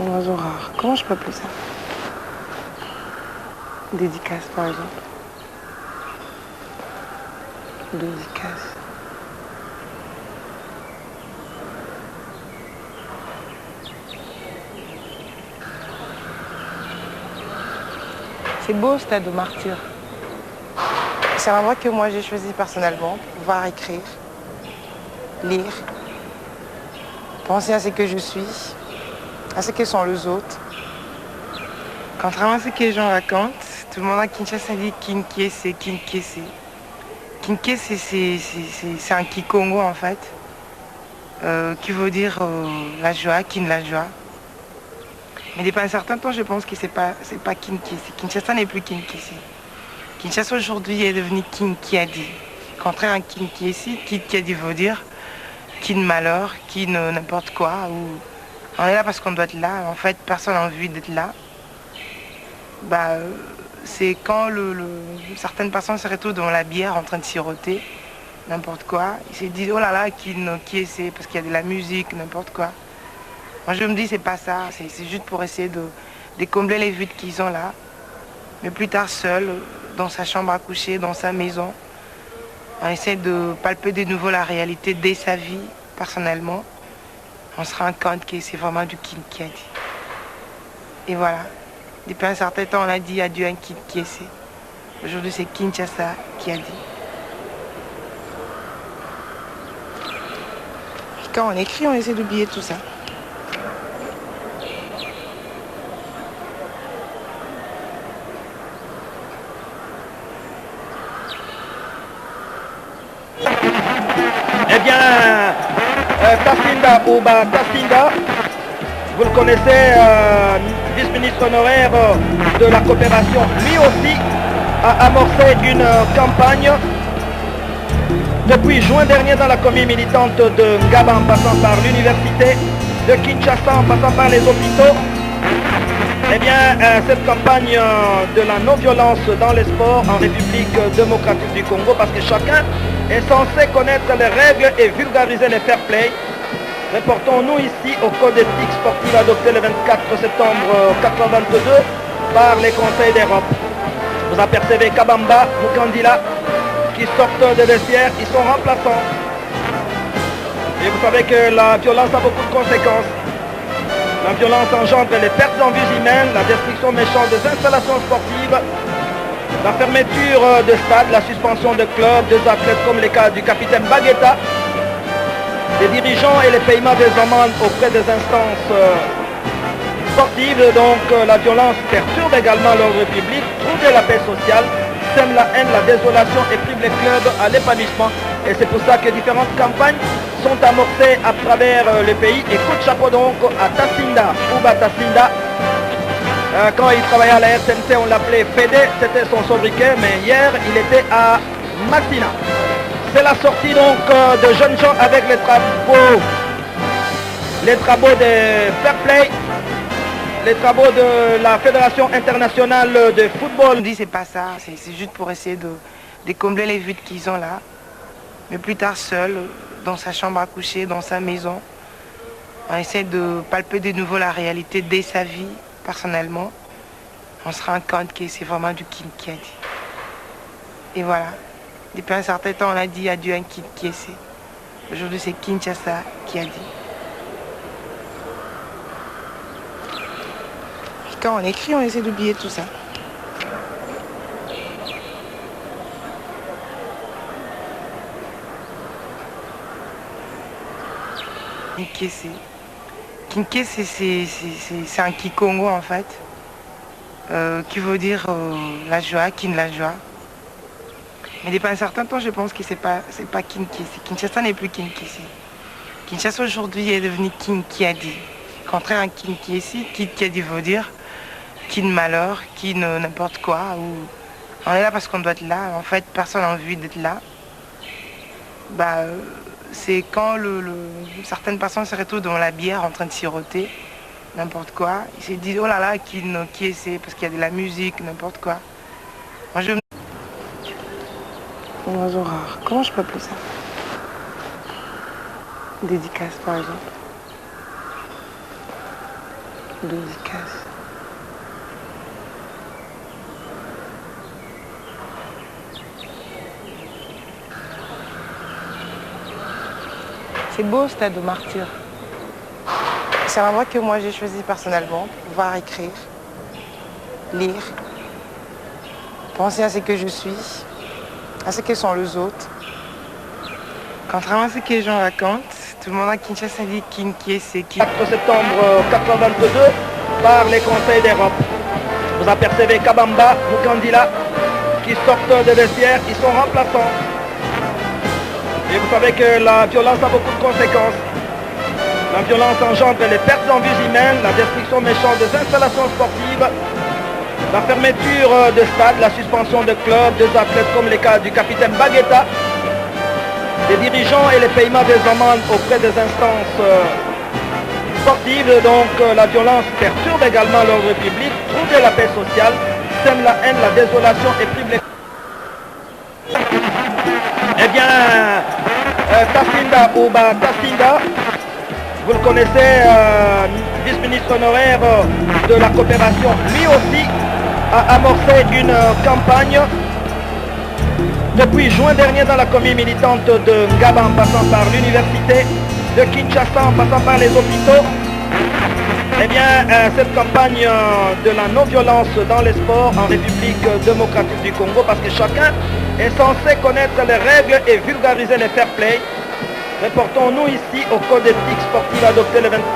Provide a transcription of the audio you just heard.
Un oiseau rare. Comment je peux appeler ça? Dédicace, par exemple. Dédicace. C'est beau, Stade de Martyr. C'est un endroit que moi j'ai choisi personnellement pour pouvoir écrire, lire, penser à ce que je suis, à ce que sont les autres. Contrairement à ce que les gens racontent, tout le monde à Kinshasa dit Kinkiese, Kinkiese. Kinkiese, c'est un Kikongo en fait, qui veut dire la joie, Kin la joie. Mais depuis un certain temps, je pense que c'est pas Kinkiese. Kinshasa n'est plus Kinkiese. Kinshasa aujourd'hui est devenu Kinkiadi. Contraire à Kinkiese, Kinkiadi veut dire Kin malheur, Kin n'importe quoi. Ou on est là parce qu'on doit être là. En fait, personne n'a envie d'être là. C'est quand certaines personnes se retrouvent devant la bière en train de siroter, n'importe quoi. Ils se disent, oh là là, qui est c'est parce qu'il y a de la musique, n'importe quoi. Moi je me dis, c'est pas ça, c'est juste pour essayer de combler les vides qu'ils ont là. Mais plus tard, seul, dans sa chambre à coucher, dans sa maison, on essaie de palper de nouveau la réalité dès sa vie, personnellement. On se rend compte que c'est vraiment du Kinkiadi. Et voilà. Depuis un certain temps, on a dit adieu à Kinkiese. Aujourd'hui, c'est Kinshasa qui a dit. Et quand on écrit, on essaie d'oublier tout ça. Eh bien, Tassinda Ouba Tassinda, vous le connaissez, vice-ministre honoraire de la coopération, lui aussi a amorcé une campagne depuis juin dernier dans la commune militante de Ngaba en passant par l'université de Kinshasa, en passant par les hôpitaux. Eh bien, cette campagne de la non-violence dans les sports en République démocratique du Congo, parce que chacun est censé connaître les règles et vulgariser les fair play. Reportons-nous ici au code d'éthique sportive adopté le 24 septembre 1982 par les conseils d'Europe. Vous apercevez Kabamba, Mukandila, qui sortent des vestiaires, ils sont remplaçants. Et vous savez que la violence a beaucoup de conséquences. La violence engendre les pertes en vies humaines, la destruction méchante des installations sportives, la fermeture de stades, la suspension de clubs, des athlètes comme les cas du capitaine Baguetta, des dirigeants et les paiements des amendes auprès des instances sportives. Donc la violence perturbe également l'ordre public, trouble la paix sociale, sème la haine, la désolation et prive les clubs à l'épanouissement. Et c'est pour ça que différentes campagnes sont amorcées à travers le pays. Et coup de chapeau donc à Tassinda, Ouba Tassinda. Quand il travaillait à la RTNC, on l'appelait Fédé, c'était son sobriquet, mais hier il était à Maxina. C'est la sortie donc de jeunes gens avec les travaux de fair play, les travaux de la Fédération internationale de football. On dit c'est pas ça, c'est juste pour essayer de combler les vides qu'ils ont là. Mais plus tard, seul, dans sa chambre à coucher, dans sa maison, on essaie de palper de nouveau la réalité dès sa vie, personnellement. On se rend compte que c'est vraiment du Kinkiadi. Et voilà. Depuis un certain temps, on a dit adieu à Kinkiese. Aujourd'hui, c'est Kinshasa qui a dit. Et quand on écrit, on essaie d'oublier tout ça. Kinkiese. Kinkiese, c'est un Kikongo en fait, qui veut dire la joie, Kin la joie. Mais depuis un certain temps, je pense que c'est pas Kinkiese. Kinshasa n'est plus Kinkiese. Kinshasa aujourd'hui est devenu Kinkiadi. Contraire à Kinkiese, Kinkiadi veut dire Kin malheur, Kin n'importe quoi. Ou on est là parce qu'on doit être là. En fait, personne n'a envie d'être là. C'est quand certaines personnes se retrouvent devant la bière en train de siroter, n'importe quoi. Ils se disent, oh là là, qui est c'est parce qu'il y a de la musique, n'importe quoi. Moi, Un oiseau rare. Comment je peux appeler ça? Dédicace, par exemple. dédicace. C'est beau, Stade aux Martyrs. C'est un endroit que moi j'ai choisi personnellement pour pouvoir écrire, lire, penser à ce que je suis, à ce que sont les autres. Contrairement à ce que les gens racontent, tout le monde à Kinshasa dit Kin qui est c'est qui. 4 septembre 1982 par les conseils d'Europe. Vous apercevez Kabamba, Mukandila qui sortent des vestiaires, ils sont remplaçants. Et vous savez que la violence a beaucoup de conséquences. La violence engendre les pertes en vies humaines, la destruction méchante des installations sportives, la fermeture de stades, la suspension de clubs, des athlètes comme les cas du capitaine Baguetta, des dirigeants et les paiements des amendes auprès des instances sportives. Donc la violence perturbe également l'ordre public, trouble la paix sociale, sème la haine, la désolation et prive les... Eh bien, Kassinda Ouba Kassinda, vous le connaissez, vice-ministre honoraire de la coopération, lui aussi a amorcé une campagne depuis juin dernier dans la commune militante de Ngaba en passant par l'université de Kinshasa, en passant par les hôpitaux. Eh bien, cette campagne de la non-violence dans les sports en République démocratique du Congo, parce que chacun est censé connaître les règles et vulgariser les fair play. Reportons-nous ici au code éthique sportif adopté le 24